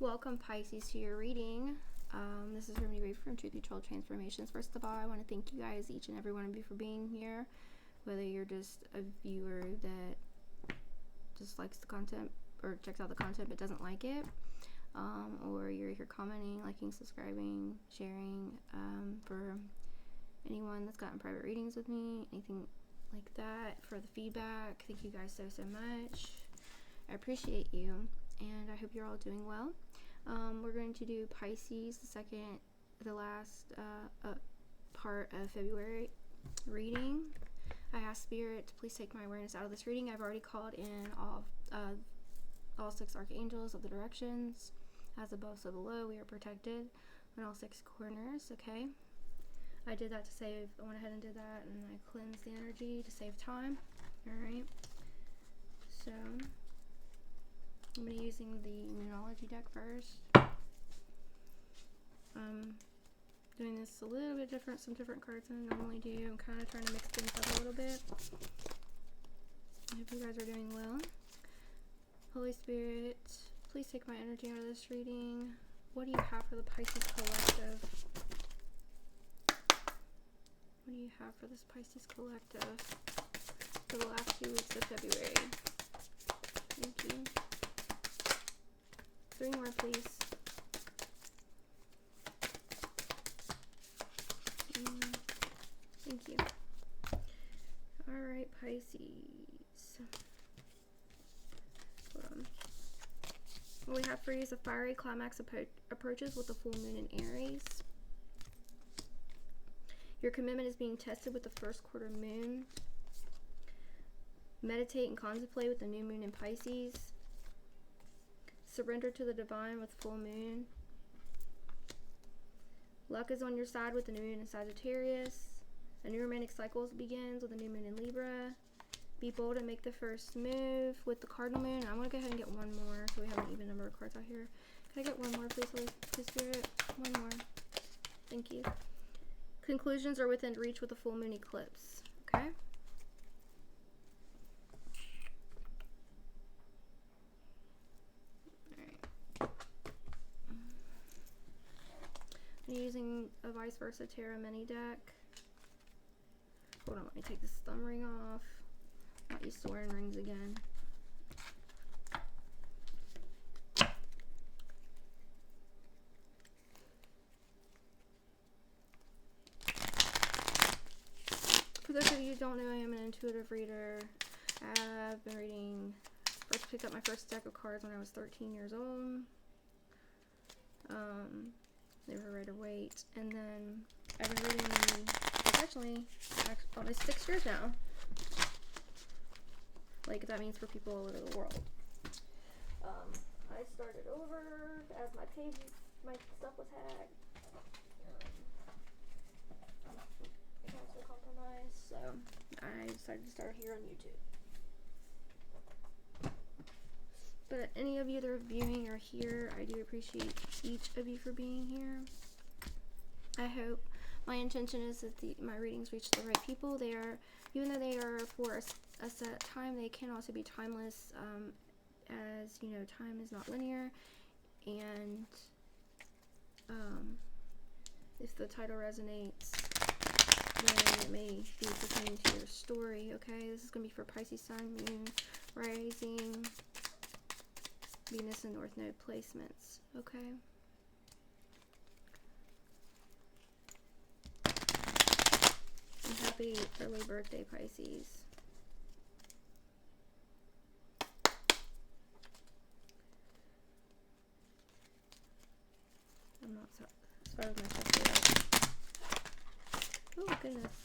Welcome, Pisces, to your reading. This is Remedy from Truth Control Transformations. First of all, I want to thank you guys, each and every one of you, for being here. Whether you're just a viewer that just likes the content or checks out the content but doesn't like it, or you're here commenting, liking, subscribing, sharing. For anyone that's gotten private readings with me, anything like that, for the feedback, thank you guys so much. I appreciate you, and I hope you're all doing well. We're going to do Pisces, the last part of February reading. I ask Spirit to please take my awareness out of this reading. I've already called in all 6 archangels of the directions. As above, so below. We are protected in all 6 corners, okay? I did that to save, I went ahead and did that, and I cleansed the energy to save time. Alright. So I'm going to be using the Immunology deck first. Doing this a little bit different, some different cards than I normally do. I'm kind of trying to mix things up a little bit. I hope you guys are doing well. Holy Spirit, please take my energy out of this reading. What do you have for the Pisces Collective? What do you have for this Pisces Collective for the last 2 weeks of February? Thank you. 3 more, please. Thank you. Alright, Pisces. Hold on. What we have for you is a fiery climax approaches with the full moon in Aries. Your commitment is being tested with the first quarter moon. Meditate and contemplate with the new moon in Pisces. Surrender to the divine with full moon. Luck is on your side with the new moon in Sagittarius. A new romantic cycle begins with the new moon in Libra. Be bold and make the first move with the cardinal moon. I'm going to go ahead and get one more so we have an even number of cards out here. Can I get one more, please, Holy Spirit? One more. Thank you. Conclusions are within reach with the full moon eclipse. Okay? I'm using a vice versa tarot mini deck. Hold on, let me take this thumb ring off. I'm not used to wearing rings again. For those of you who don't know, I am an intuitive reader. I've been reading, first picked up my first deck of cards when I was 13 years old. They were Rider-Waite, and then I've been reading professionally almost 6 years now. Like, that means for people all over the world. I started over as my stuff was hacked. Accounts were compromised, so I decided to start here on YouTube. But any of you that are viewing or here, I do appreciate each of you for being here. I hope, my intention is that my readings reach the right people. They are, even though they are for a set time, they can also be timeless, as you know, time is not linear. And if the title resonates, then it may be pertaining to your story. Okay, this is going to be for Pisces Sun, Moon, Rising, Venus, and North Node placements. Okay. And happy early birthday, Pisces. I'm not sorry with myself here. Oh goodness.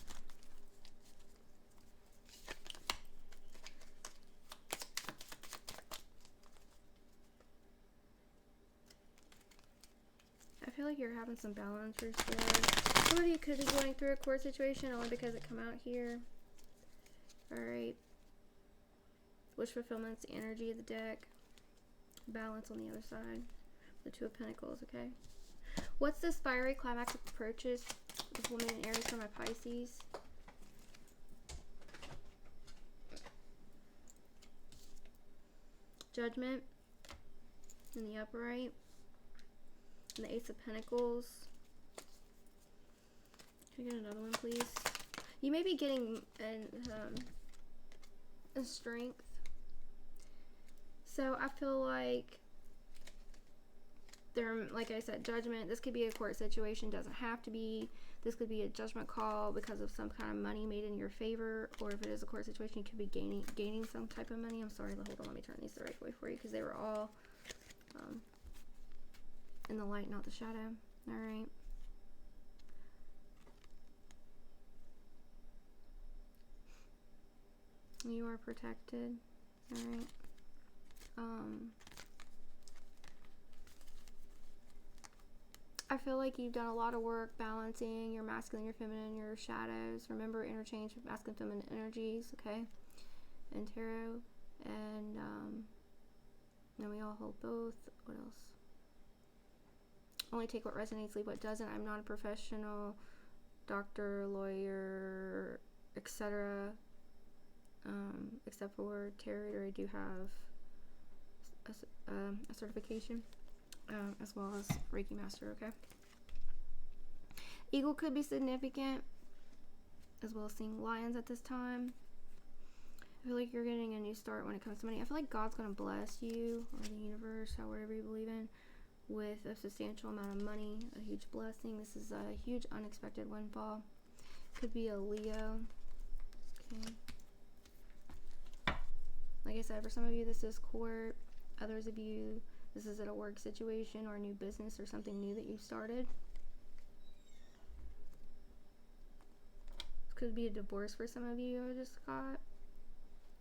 I feel like you're having some balancers there. Some of you could be going through a court situation only because it come out here. Alright. Wish fulfillment's the energy of the deck. Balance on the other side. The 2 of Pentacles, okay? What's this fiery climax approaches the full moon in Aries for my Pisces? Judgment in the upright. And the Ace of Pentacles. Can I get another one, please? You may be getting a strength. So I feel like there, like I said, judgment. This could be a court situation. Doesn't have to be. This could be a judgment call because of some kind of money made in your favor, or if it is a court situation, you could be gaining some type of money. I'm sorry, hold on, let me turn these the right way for you because they were all in the light, not the shadow. All right. You are protected. All right. I feel like you've done a lot of work balancing your masculine, your feminine, your shadows. Remember, interchange masculine, feminine energies, okay? And tarot. And then we all hold both. What else? Only take what resonates, leave what doesn't. I'm not a professional doctor, lawyer, etc. Except for tarot, I do have a certification. As well as Reiki Master, okay? Eagle could be significant, as well as seeing lions at this time. I feel like you're getting a new start when it comes to money. I feel like God's going to bless you, or the universe, however you believe in, with a substantial amount of money, a huge blessing. This is a huge unexpected windfall. Could be a Leo. Okay. Like I said, for some of you, this is court. Others of you, this is at a work situation or a new business or something new that you started. This could be a divorce for some of you I just got.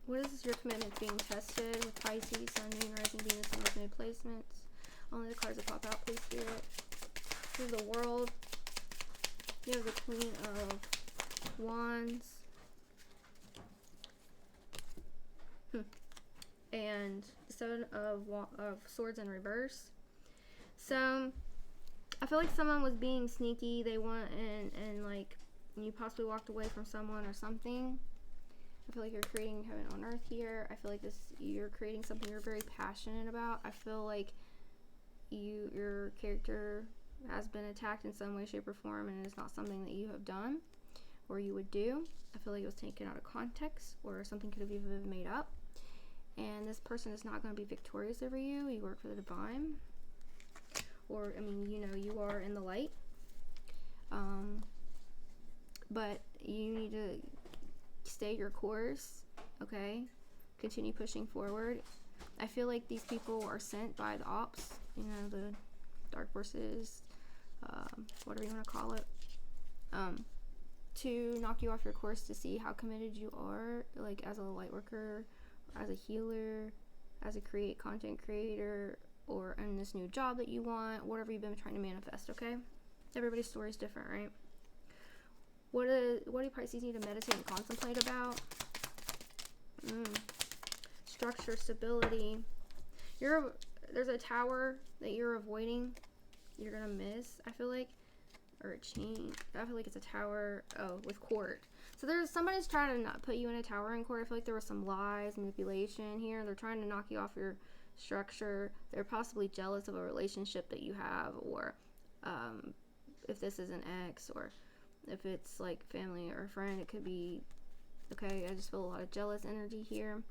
What is your commitment being tested with Pisces, Sun, Moon, Rising, Venus, and those new placements? Only the cards that pop out, please, Spirit. You have the World. You have the Queen of Wands. And Seven of Swords in reverse. So I feel like someone was being sneaky. They want and like you possibly walked away from someone or something. I feel like you're creating heaven on earth here. I feel like you're creating something you're very passionate about. I feel like your character has been attacked in some way, shape, or form, and it's not something that you have done or you would do. I feel like it was taken out of context, or something could have even been made up. And this person is not going to be victorious over you. You work for the divine. Or, I mean, you know, you are in the light. But you need to stay your course, okay? Continue pushing forward. I feel like these people are sent by the ops, you know, the dark forces, whatever you want to call it, to knock you off your course to see how committed you are, like as a light worker, as a healer, as a content creator, or in this new job that you want, whatever you've been trying to manifest, okay? Everybody's story is different, right? What do Pisces need to meditate and contemplate about? Structure, stability. There's a tower that you're avoiding. You're gonna miss, I feel like. Or a chain. I feel like it's a tower. Oh, with court. So somebody's trying to not put you in a tower in court. I feel like there was some lies, manipulation here. They're trying to knock you off your structure. They're possibly jealous of a relationship that you have, or if this is an ex, or if it's like family or a friend, it could be, okay, I just feel a lot of jealous energy here.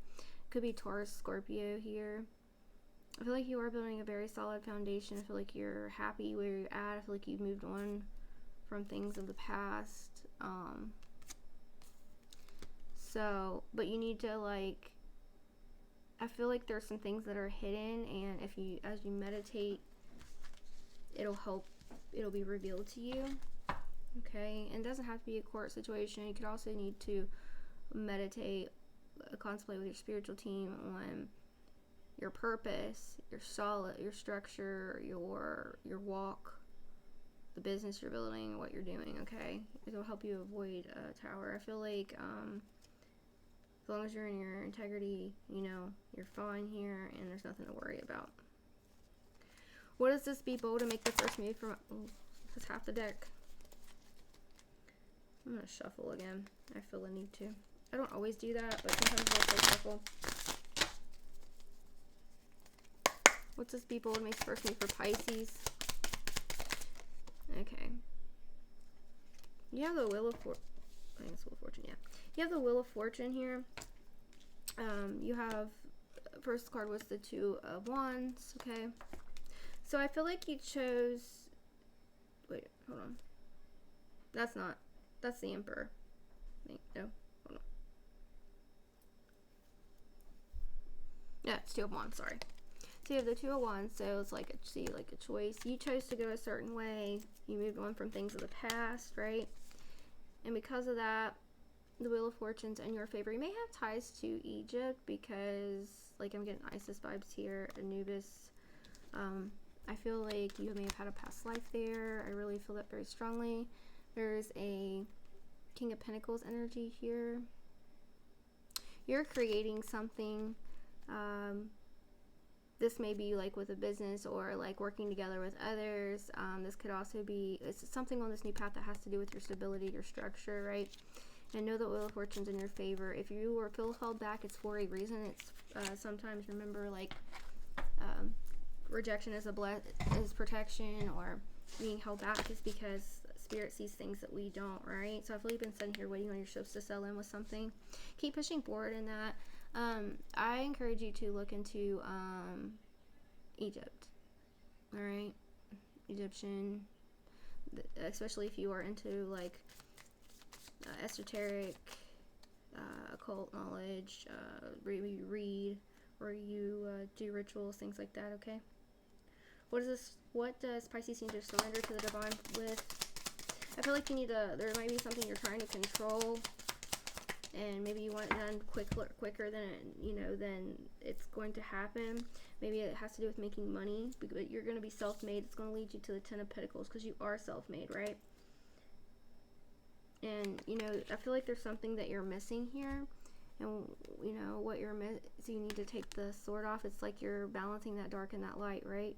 Could be Taurus, Scorpio here. I feel like you are building a very solid foundation. I feel like you're happy where you're at. I feel like you've moved on from things of the past. But you need to, like, I feel like there's some things that are hidden, and as you meditate, it'll be revealed to you. Okay, and it doesn't have to be a court situation. You could also need to meditate, contemplate with your spiritual team on your purpose, your structure, your walk, the business you're building, what you're doing, okay? It'll help you avoid a tower. I feel like as long as you're in your integrity, you know, you're fine here, and there's nothing to worry about. What does this be bold to make the first move from? Oh, that's half the deck. I'm going to shuffle again. I feel the need to. I don't always do that, but sometimes I'll play shuffle. What's this be bold to make the first move for Pisces? you have the Wheel of Fortune. I think it's Wheel of Fortune, yeah. You have the Wheel of Fortune here. You have, first card was the Two of Wands, okay? So I feel like you chose, wait, hold on. That's the Emperor. No, hold on. Yeah, it's Two of Wands, sorry. So you have the Two of Wands, so it's like a choice. You chose to go a certain way. You moved on from things of the past, right? And because of that, the Wheel of Fortune's in your favor. You may have ties to Egypt because, like, I'm getting Isis vibes here, Anubis. I feel like you may have had a past life there. I really feel that very strongly. There's a King of Pentacles energy here. You're creating something. This may be like with a business or like working together with others. This could also be, it's something on this new path that has to do with your stability, your structure, right? And know that Wheel of Fortune's in your favor. If you feel held back, it's for a reason. It's sometimes, remember, like, rejection is is protection, or being held back is because Spirit sees things that we don't, right? So I feel you've been sitting here waiting on your ships to sell in with something. Keep pushing forward in that. I encourage you to look into Egypt, all right? Egyptian, especially if you are into, like, esoteric, occult knowledge, you read, or you do rituals, things like that, okay? What does Pisces need to surrender to the divine with? I feel like there might be something you're trying to control, and maybe you want it done quicker than it's going to happen. Maybe it has to do with making money, but you're going to be self-made. It's going to lead you to the Ten of Pentacles because you are self-made, right? And, I feel like there's something that you're missing here. And, what you're missing, so you need to take the sword off. It's like you're balancing that dark and that light, right?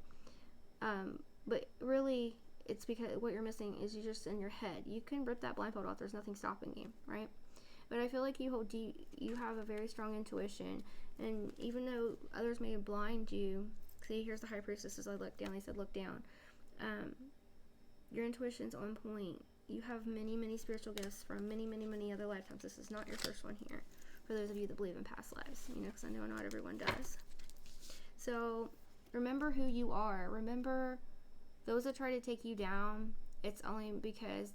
But really, it's because what you're missing is you're just in your head. You can rip that blindfold off. There's nothing stopping you, right? But I feel like you have a very strong intuition. And even though others may blind you, see, here's the High Priestess as I look down. They said, look down. Your intuition's on point. You have many, many spiritual gifts from many, many, many other lifetimes. This is not your first one here. For those of you that believe in past lives, because I know not everyone does. So remember who you are. Remember, those that try to take you down, it's only because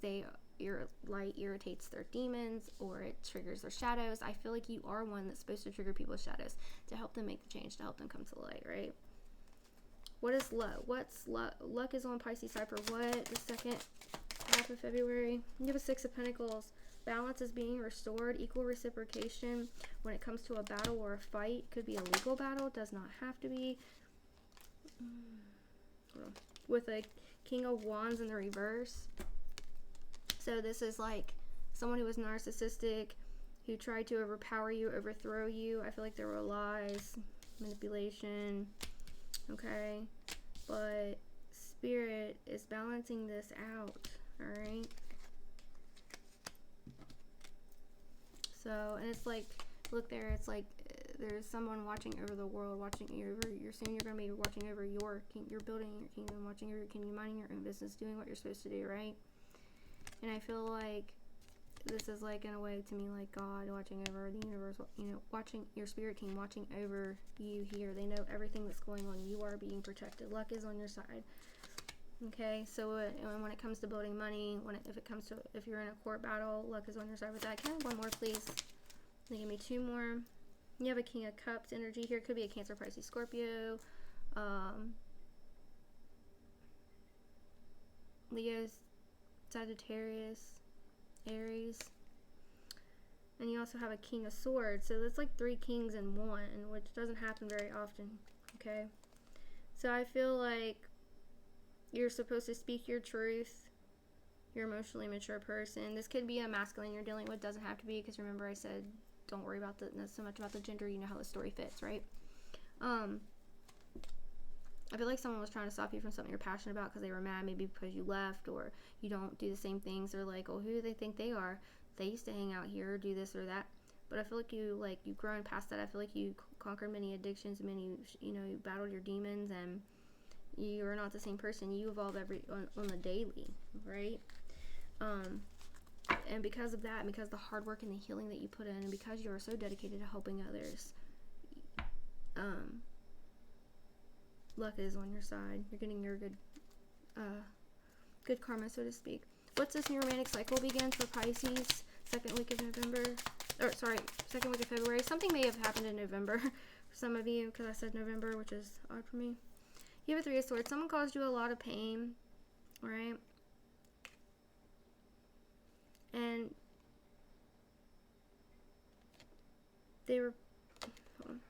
your light irritates their demons or it triggers their shadows. I feel like you are one that's supposed to trigger people's shadows to help them make the change, to help them come to the light, right? What is luck? What's luck? Luck is on Pisces side for what? The second half of February. You have a Six of Pentacles. Balance is being restored. Equal reciprocation when it comes to a battle or a fight. Could be a legal battle. Does not have to be. With a King of Wands in the reverse. So this is like someone who was narcissistic, who tried to overpower you, overthrow you. I feel like there were lies, manipulation. Okay. But Spirit is balancing this out. Alright. So, and it's like, look there, it's like there's someone watching over the world, watching over, you're going to be watching over you're building your kingdom, watching over your kingdom, minding your own business, doing what you're supposed to do, right? And I feel like this is like, in a way, to me, like God watching over the universe, watching your spirit team, watching over you here. They know everything that's going on. You are being protected. Luck is on your side. Okay, so when it comes to building money, if you're in a court battle, luck is on your side with that. Can I have one more, please? They give me two more. You have a King of Cups energy here. Could be a Cancer, Pisces, Scorpio, Leo, Sagittarius, Aries. And you also have a King of Swords. So that's like 3 kings in one, which doesn't happen very often. Okay, so I feel like you're supposed to speak your truth. You're an emotionally mature person. This could be a masculine you're dealing with. Doesn't have to be, because remember I said don't worry about so much about the gender. You know how the story fits, right? I feel like someone was trying to stop you from something you're passionate about because they were mad, maybe because you left, or you don't do the same things. They're like, oh, who do they think they are? They used to hang out here or do this or that. But I feel like you've grown past that. I feel like you conquered many addictions, you battled your demons, and you are not the same person. You evolve on the daily, right? And because of that, and because of the hard work and the healing that you put in, and because you are so dedicated to helping others, luck is on your side. You're getting your good karma, so to speak. What's this new romantic cycle begins for Pisces? Second week of February. Something may have happened in November for some of you, because I said November, which is odd for me. You have a Three of Swords. Someone caused you a lot of pain, right? And they were... Hold on.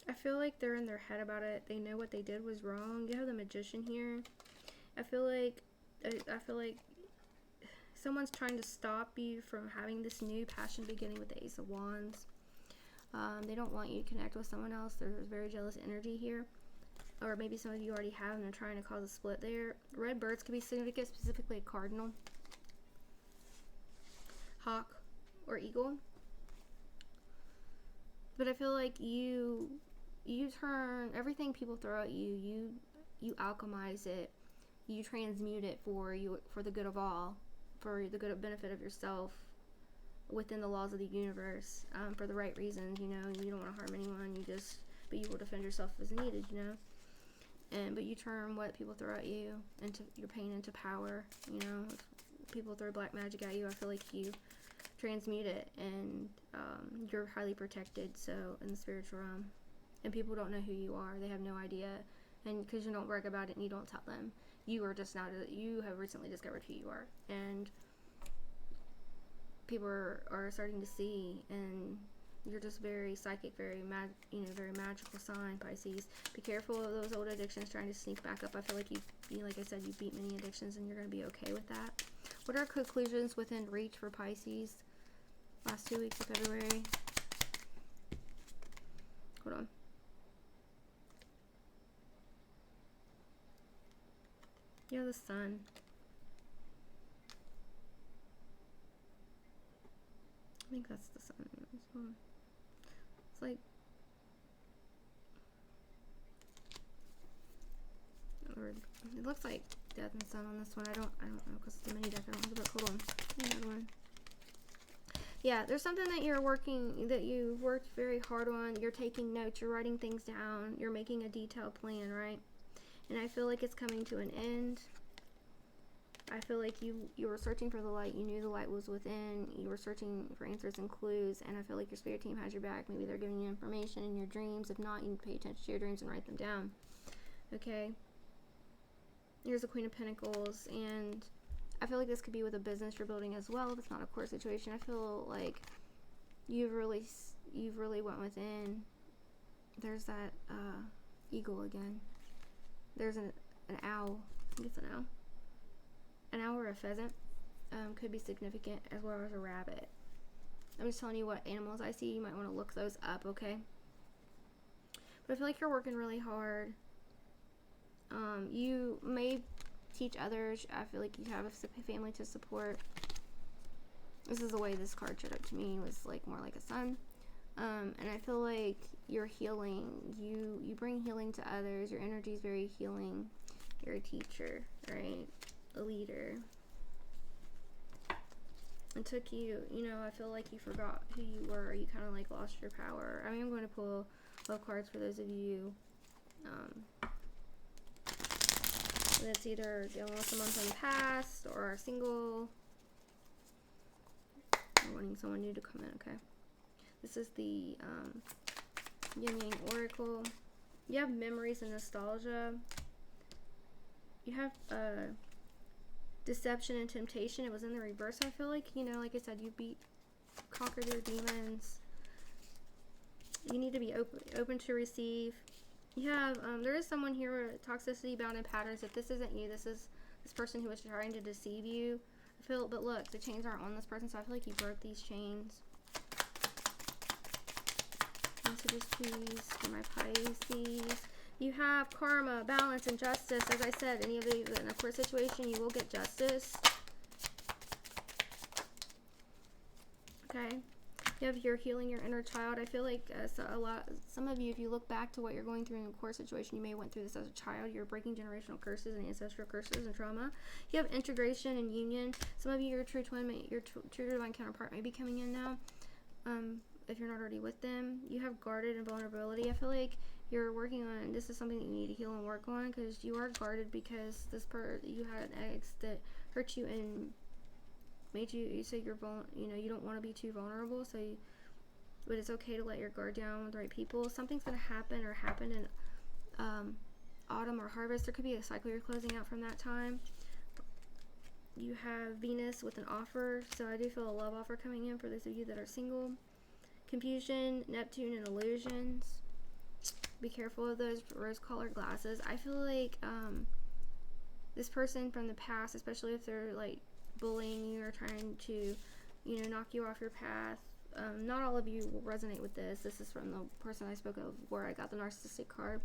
I feel like they're in their head about it. They know what they did was wrong. You have the Magician here. I feel like someone's trying to stop you from having this new passion beginning with the Ace of Wands. They don't want you to connect with someone else. There's very jealous energy here. Or maybe some of you already have and they're trying to cause a split there. Red birds could be significant, specifically a cardinal, hawk, or eagle. But I feel like you turn everything people throw at you, you alchemize it, you transmute it for the good of all, for the good benefit of yourself, within the laws of the universe, for the right reasons. You know, you don't want to harm anyone. But you will defend yourself as needed. You know, but you turn what people throw at you into your pain into power. You know, if people throw black magic at you, I feel like you transmute it, and you're highly protected. So in the spiritual realm, and people don't know who you are. They have no idea, and because you don't brag about it and you don't tell them, you have recently discovered who you are, and people are starting to see, and you're just very psychic, very magical sign, Pisces. Be careful of those old addictions trying to sneak back up. I feel like like I said, you beat many addictions, and you're going to be okay with that. What are conclusions within reach for Pisces? Last 2 weeks of February. Hold on. Yeah, the sun. I think that's the sun. It's like... It looks like death and sun on this one. I don't know, because it's a mini deck. I don't have the book. Hold on. Another one. Yeah, there's something that you've worked very hard on. You're taking notes. You're writing things down. You're making a detailed plan, right? And I feel like it's coming to an end. I feel like you were searching for the light. You knew the light was within. You were searching for answers and clues. And I feel like your spirit team has your back. Maybe they're giving you information in your dreams. If not, you need to pay attention to your dreams and write them down. Okay? Here's the Queen of Pentacles. And I feel like this could be with a business you're building as well. If it's not a core situation, I feel like you've really went within. There's that eagle again. There's an owl. I think it's an owl. An owl or a pheasant could be significant, as well as a rabbit. I'm just telling you what animals I see. You might want to look those up, okay? But I feel like you're working really hard. You may teach others. I feel like you have a family to support. This is the way this card showed up to me, was like more like a son. And I feel like you're healing. You bring healing to others. Your energy is very healing. You're a teacher, right? A leader. It took you, I feel like you forgot who you were. You kind of like lost your power. I mean, I'm going to pull love cards for those of you that's either dealing with someone from the past or are single or wanting someone new to come in, okay? This is the Yin Yang Oracle. You have memories and nostalgia. You have deception and temptation. It was in the reverse, I feel like. Like I said, you conquered your demons. You need to be open to receive. You have, there is someone here with toxicity bound in patterns. If this isn't you, this is this person who was trying to deceive you. But look, the chains aren't on this person, so I feel like you broke these chains. Messages, please, for my Pisces. You have karma, balance, and justice. As I said, any of you in a court situation, you will get justice. Okay. You have you're healing your inner child. I feel like some of you, if you look back to what you're going through in a core situation, you may have went through this as a child. You're breaking generational curses and ancestral curses and trauma. You have integration and union. Some of you, your true twin, your true divine counterpart may be coming in now. If you're not already with them, you have guarded and vulnerability. I feel like you're working on, this is something that you need to heal and work on, because you are guarded because you had an ex that hurt you and made you say you're you don't want to be too vulnerable, but it's okay to let your guard down with the right people. Something's going to happen or happened in autumn or harvest. There could be a cycle you're closing out from that time. You have Venus with an offer, so I do feel a love offer coming in for those of you that are single. Confusion, Neptune, and illusions. Be careful of those rose-colored glasses. I feel like this person from the past, especially if they're like bullying you or trying to, knock you off your path. Not all of you will resonate with this. This is from the person I spoke of where I got the narcissistic card.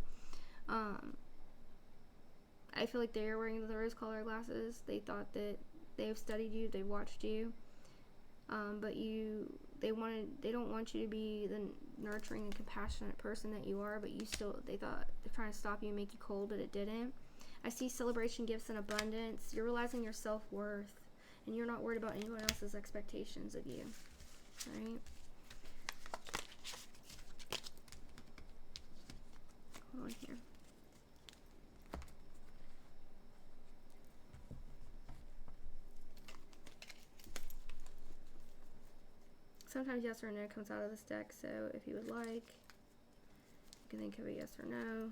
I feel like they are wearing the rose-colored glasses. They thought that they've studied you, they've watched you, but they don't want you to be the nurturing and compassionate person that you are, but they thought they're trying to stop you and make you cold, but it didn't. I see celebration, gifts, and abundance. You're realizing your self-worth, and you're not worried about anyone else's expectations of you. Alright? Hold on here. Sometimes yes or no comes out of this deck, so if you would like, you can think of a yes or no.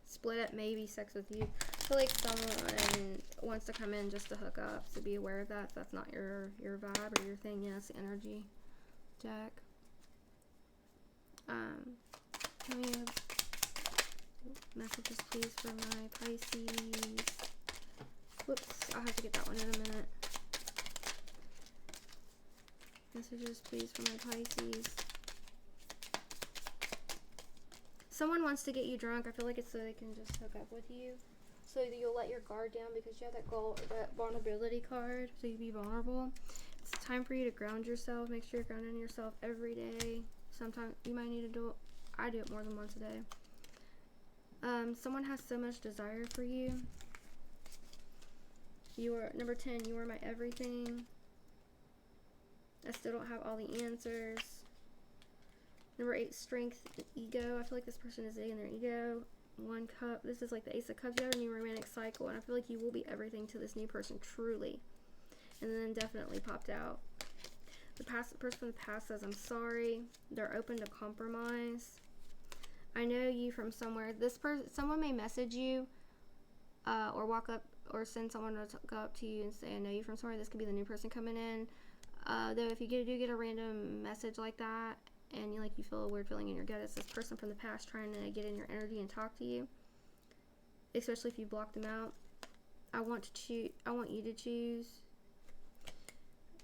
Split up, maybe sex with you. I feel like someone wants to come in just to hook up, so be aware of that. If that's not your vibe or your thing. Yeah, it's the energy deck. Can we have messages please for my Pisces? Whoops, I'll have to get that one in a minute. Messages please for my Pisces. Someone wants to get you drunk. I feel like it's so they can just hook up with you. So that you'll let your guard down because you have that vulnerability card. So you be vulnerable. It's time for you to ground yourself. Make sure you're grounding yourself every day. Sometimes you might need to do it. I do it more than once a day. Someone has so much desire for you. You are, number 10, you are my everything. I still don't have all the answers. Number 8, strength and ego. I feel like this person is in their ego. 1 cup. This is like the Ace of Cups. You have a new romantic cycle, and I feel like you will be everything to this new person, truly. And then definitely popped out. The person from the past says, I'm sorry. They're open to compromise. I know you from somewhere. Someone may message you or walk up or send someone to go up to you and say, I know you from somewhere. This could be the new person coming in. Though if you do get a random message like that, and you feel a weird feeling in your gut, it's this person from the past trying to get in your energy and talk to you, especially if you block them out. I want you to choose.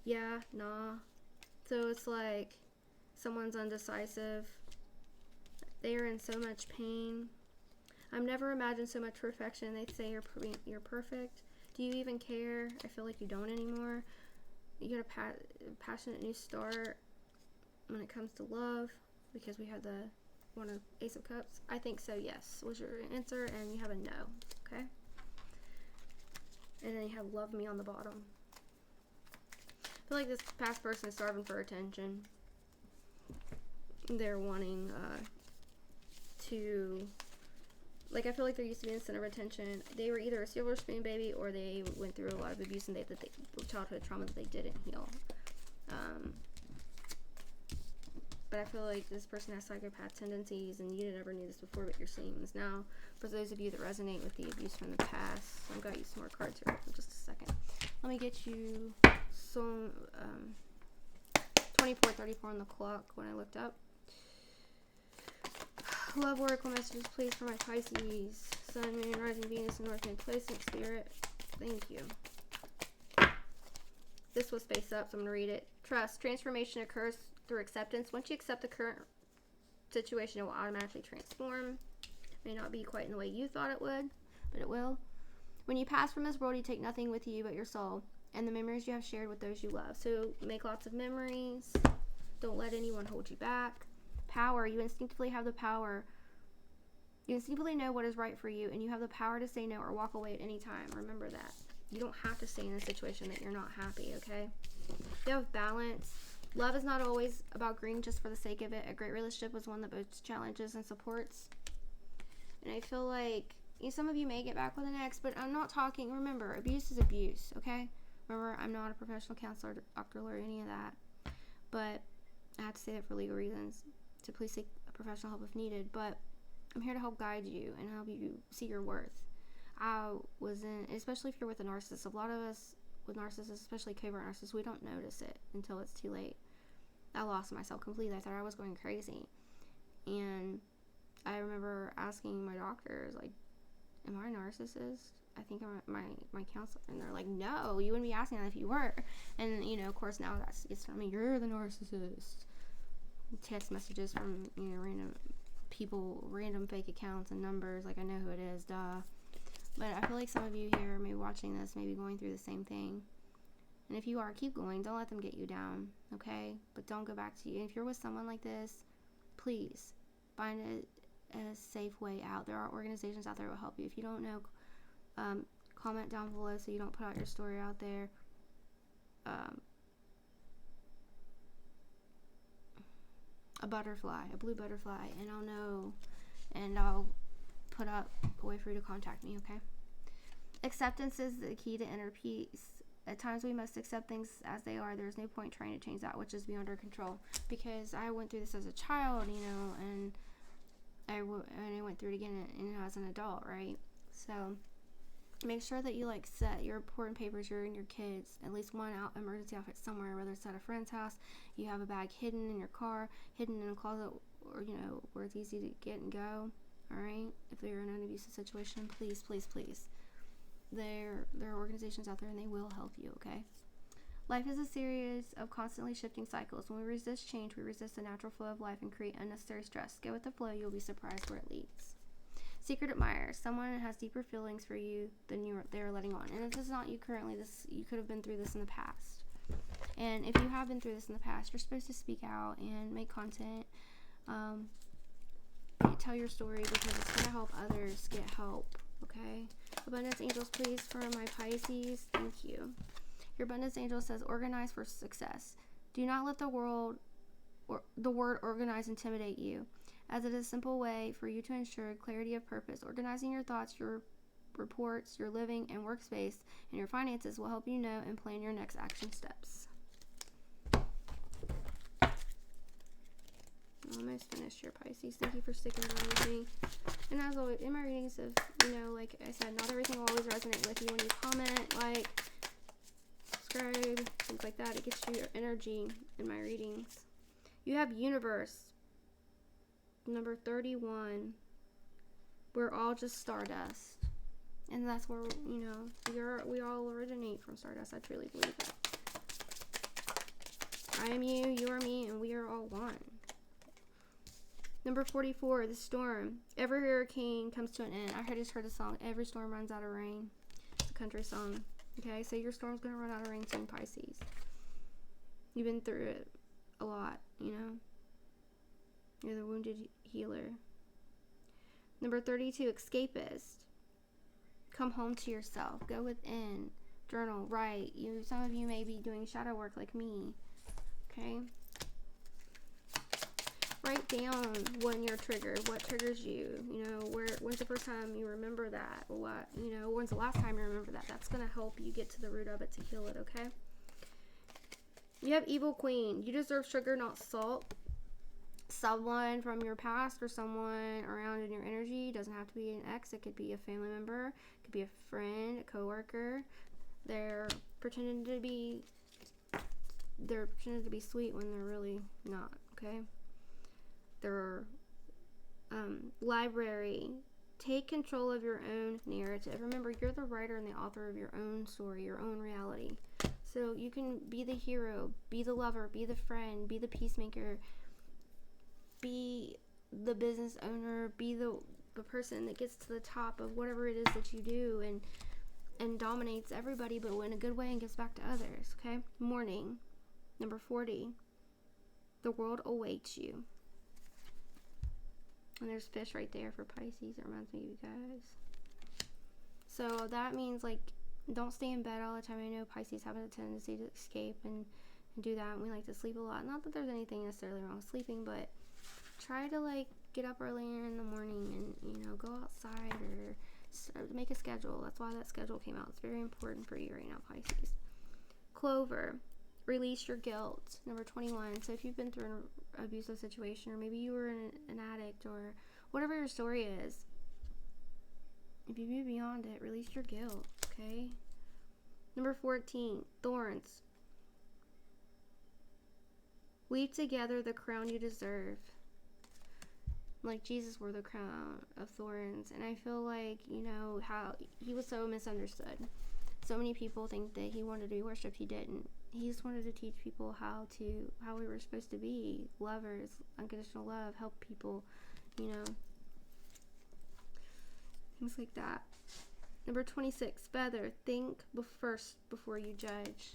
Yeah, nah. So it's like someone's undecisive. They are in so much pain. I've never imagined so much perfection. They say you're perfect. Do you even care? I feel like you don't anymore. You get a passionate new start when it comes to love, because we have the one of Ace of Cups. I think so, yes, was your answer, and you have a no, okay? And then you have love me on the bottom. I feel like this past person is starving for attention. They're wanting to, I feel like they're used to being the center of attention. They were either a silver spoon baby or they went through a lot of abuse and childhood trauma that they didn't heal. But I feel like this person has psychopath tendencies, and you never knew this before, but you're seeing this now. For those of you that resonate with the abuse from the past, I've got you some more cards here for just a second. Let me get you some 24:34 on the clock when I looked up. Love oracle messages, please, for my Pisces. Sun, Moon, Rising, Venus, and North Node placement, Spirit. Thank you. This was face up, so I'm going to read it Trust. Transformation occurs through acceptance. Once you accept the current situation, it will automatically transform. It may not be quite in the way you thought it would, but it will. When you pass from this world, you take nothing with you but your soul and the memories you have shared with those you love. So make lots of memories. Don't let anyone hold you back. Power. You instinctively have the power. You instinctively know what is right for you, and you have the power to say no or walk away at any time. Remember that. You don't have to stay in a situation that you're not happy, okay? You have balance. Love is not always about agreeing just for the sake of it. A great relationship is one that both challenges and supports. And I feel like some of you may get back with an ex, but I'm not talking, remember, abuse is abuse, okay? Remember, I'm not a professional counselor, doctor, or any of that. But I have to say that for legal reasons. So please seek professional help if needed. But I'm here to help guide you and help you see your worth. Especially if you're with a narcissist, a lot of us with narcissists, especially covert narcissists, we don't notice it until it's too late. I lost myself completely. I thought I was going crazy. And I remember asking my doctors, like, am I a narcissist? I think I'm my counselor. And they're like, no, you wouldn't be asking that if you were. And, of course, now that gets from me, you're the narcissist. Text messages from, random people, random fake accounts and numbers. Like, I know who it is, duh. But I feel like some of you here may be watching this, may be going through the same thing. And if you are, keep going. Don't let them get you down, okay? But don't go back to you. If you're with someone like this, please find a safe way out. There are organizations out there that will help you. If you don't know, comment down below so you don't put out your story out there. A blue butterfly, and I'll know, and I'll put up a way for you to contact me, okay? Acceptance is the key to inner peace. At times we must accept things as they are. There's no point trying to change that which is beyond our control, because I went through this as a child, and I went through it again as an adult, right? So make sure that you set your important papers, you and your kids, at least one emergency outfit somewhere, whether it's at a friend's house, you have a bag hidden in your car, hidden in a closet, or where it's easy to get and go. All right, if you're in an abusive situation, please, please, please. There are organizations out there, and they will help you, okay? Life is a series of constantly shifting cycles. When we resist change, we resist the natural flow of life and create unnecessary stress. Go with the flow. You'll be surprised where it leads. Secret admirer. Someone has deeper feelings for you than they're letting on. And if this is not you currently, you could have been through this in the past. And if you have been through this in the past, you're supposed to speak out and make content. Tell your story, because it's going to help others get help, okay? Abundance angels, please, for my Pisces. Thank you. Your abundance angel says, organize for success. Do not let the word organize intimidate you, as it is a simple way for you to ensure clarity of purpose. Organizing your thoughts, your reports, your living and workspace, and your finances will help you know and plan your next action steps. Almost finished your Pisces. Thank you for sticking around with me. And as always, in my readings, like I said, not everything will always resonate with you. When you comment, subscribe, things like that, it gets you your energy in my readings. You have universe, number 31. We're all just stardust, and that's where we all originate from stardust. I truly believe that. I am you, you are me, and we are all one. Number 44, the storm. Every hurricane comes to an end. I just heard the song, Every Storm Runs Out of Rain. It's a country song. Okay, so your storm's going to run out of rain soon, Pisces. You've been through it a lot, You're the wounded healer. Number 32, escapist. Come home to yourself. Go within. Journal. Write. Some of you may be doing shadow work like me. Okay? Write down when you're triggered, what triggers you, when's the first time you remember that, when's the last time you remember that. That's going to help you get to the root of it to heal it, okay? You have evil queen. You deserve sugar, not salt. Someone from your past or someone around in your energy, doesn't have to be an ex, it could be a family member, it could be a friend, a coworker. They're pretending to be sweet when they're really not, okay? Their library. Take control of your own narrative. Remember, you're the writer and the author of your own story, your own reality. So you can be the hero, be the lover, be the friend, be the peacemaker, be the business owner, be the person that gets to the top of whatever it is that you do and dominates everybody, but in a good way, and gives back to others. Okay. Morning, number 40. The world awaits you. And there's fish right there for Pisces. It reminds me of you guys. So that means, like, don't stay in bed all the time. I know Pisces have a tendency to escape and do that, and we like to sleep a lot. Not that there's anything necessarily wrong with sleeping, but try to, like, get up earlier in the morning and, you know, go outside or make a schedule. That's why that schedule came out. It's very important for you right now, Pisces. Clover, release your guilt. Number 21. So if you've been through an abusive situation, or maybe you were an addict, or whatever your story is, if you move beyond it, release your guilt, okay? Number 14, thorns. Weave together the crown you deserve. Like Jesus wore the crown of thorns. And I feel like, you know, how he was so misunderstood. So many people think that he wanted to be worshipped. He didn't. He just wanted to teach people how we were supposed to be. Lovers, unconditional love, help people, you know. Things like that. Number 26, feather. Think first before you judge.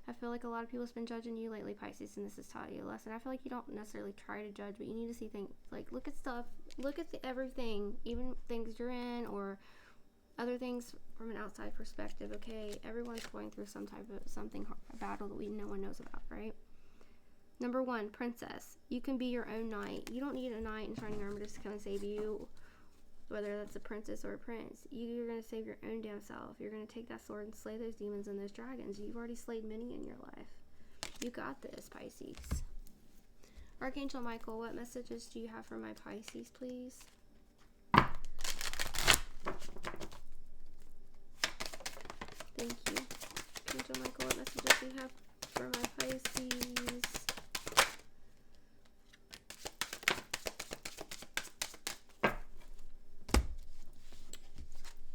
I feel like a lot of people have been judging you lately, Pisces, and this has taught you a lesson. I feel like you don't necessarily try to judge, but you need to see things, like, look at stuff, look at everything, even things you're in, or other things from an outside perspective, okay? Everyone's going through a battle that no one knows about, right? Number 1, princess. You can be your own knight. You don't need a knight in shining armor just to come and save you, whether that's a princess or a prince. You're going to save your own damn self. You're going to take that sword and slay those demons and those dragons. You've already slayed many in your life. You got this, Pisces. Archangel Michael, what messages do you have for my Pisces, please? Thank you. Archangel Michael, what messages do you have for my Pisces?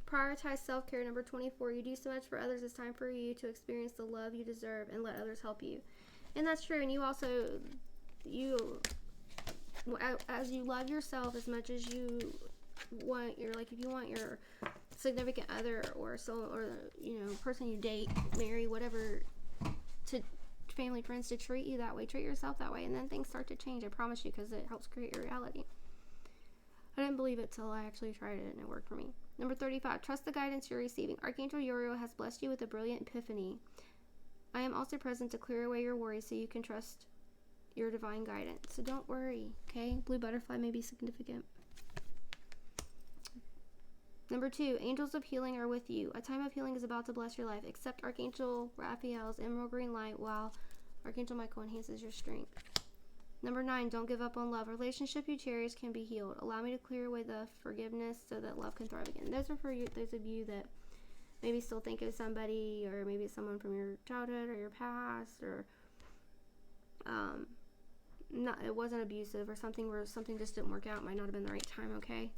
Prioritize self-care. Number 24. You do so much for others. It's time for you to experience the love you deserve and let others help you. And that's true. And you also, as you love yourself as much as you want your, like, if you want your significant other or you know, person you date, marry, whatever, to family, friends, to treat you that way, treat yourself that way, and then things start to change. I promise you, because it helps create your reality. I didn't believe it till I actually tried it, and it worked for me. Number 35, trust the guidance you're receiving. Archangel Uriel has blessed you with a brilliant epiphany. I am also present to clear away your worries so you can trust your divine guidance. So don't worry, okay? Blue butterfly may be significant. Number 2, angels of healing are with you. A time of healing is about to bless your life. Accept Archangel Raphael's emerald green light while Archangel Michael enhances your strength. Number 9, don't give up on love. A relationship you cherish can be healed. Allow me to clear away the forgiveness so that love can thrive again. Those are for you, those of you that maybe still think of somebody, or maybe it's someone from your childhood or your past, or it wasn't abusive, or something where something just didn't work out. Might not have been the right time, okay?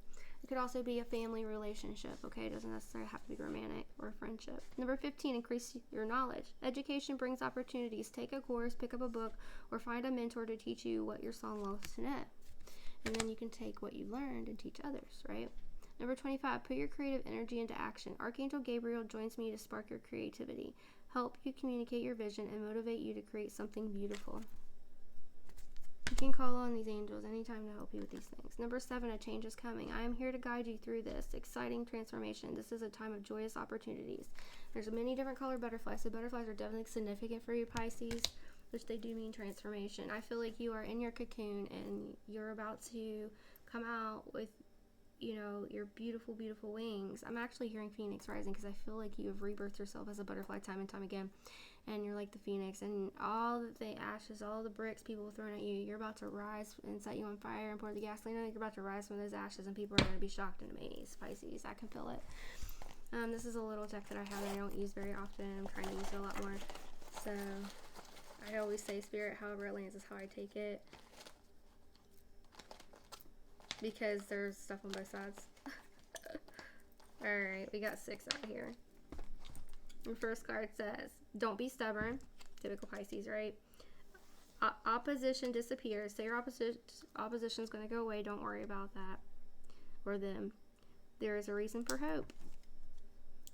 It could also be a family relationship, okay? It doesn't necessarily have to be romantic or friendship. Number 15, increase your knowledge. Education brings opportunities. Take a course, pick up a book, or find a mentor to teach you what your soul loves to know. And then you can take what you learned and teach others, right? Number 25, put your creative energy into action. Archangel Gabriel joins me to spark your creativity, help you communicate your vision, and motivate you to create something beautiful. You can call on these angels anytime to help you with these things. Number 7, a change is coming. I am here to guide you through this exciting transformation. This is a time of joyous opportunities. There's many different colored butterflies, so butterflies are definitely significant for you, Pisces, which they do mean transformation. I feel like you are in your cocoon and you're about to come out with, you know, your beautiful, beautiful wings. I'm actually hearing Phoenix rising because I feel like you have rebirthed yourself as a butterfly time and time again. And you're like the Phoenix, and all the ashes, all the bricks people have thrown at you, you're about to rise and set you on fire and pour the gasoline on. You're about to rise from those ashes, and people are going to be shocked and amazed. Pisces, I can feel it. This is a little deck that I have that I don't use very often. I'm trying to use it a lot more. So I always say spirit, however it lands is how I take it, because there's stuff on both sides. Alright, we got 6 out here. The first card says, Don't be stubborn. Typical Pisces, right? Opposition disappears. Say your opposition is going to go away. Don't worry about that or them. There is a reason for hope.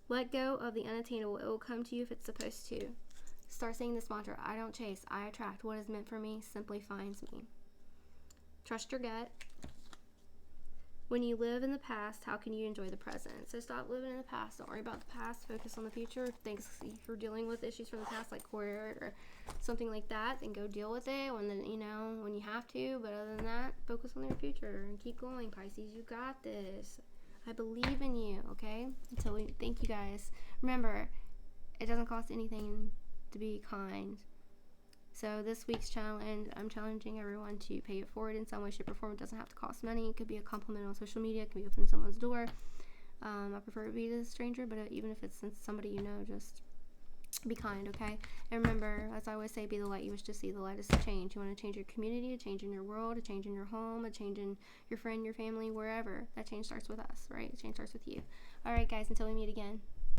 Let go of the unattainable. It will come to you if it's supposed to. Start saying this mantra: I don't chase, I attract. What is meant for me simply finds me. Trust your gut. When you live in the past, how can you enjoy the present? So stop living in the past. Don't worry about the past. Focus on the future. Things, if you're dealing with issues from the past, like court or something like that, then go deal with it when when you have to. But other than that, focus on your future and keep going, Pisces. You got this. I believe in you. Okay. Until we thank you guys. Remember, it doesn't cost anything to be kind. So this week's challenge, I'm challenging everyone to pay it forward in some way, shape, or form. It doesn't have to cost money. It could be a compliment on social media. It could be opening someone's door. I prefer to be to a stranger, but even if it's somebody you know, just be kind, okay? And remember, as I always say, be the light you wish to see. The light is to change. You want to change your community, a change in your world, a change in your home, a change in your friend, your family, wherever. That change starts with us, right? Change starts with you. All right, guys, until we meet again.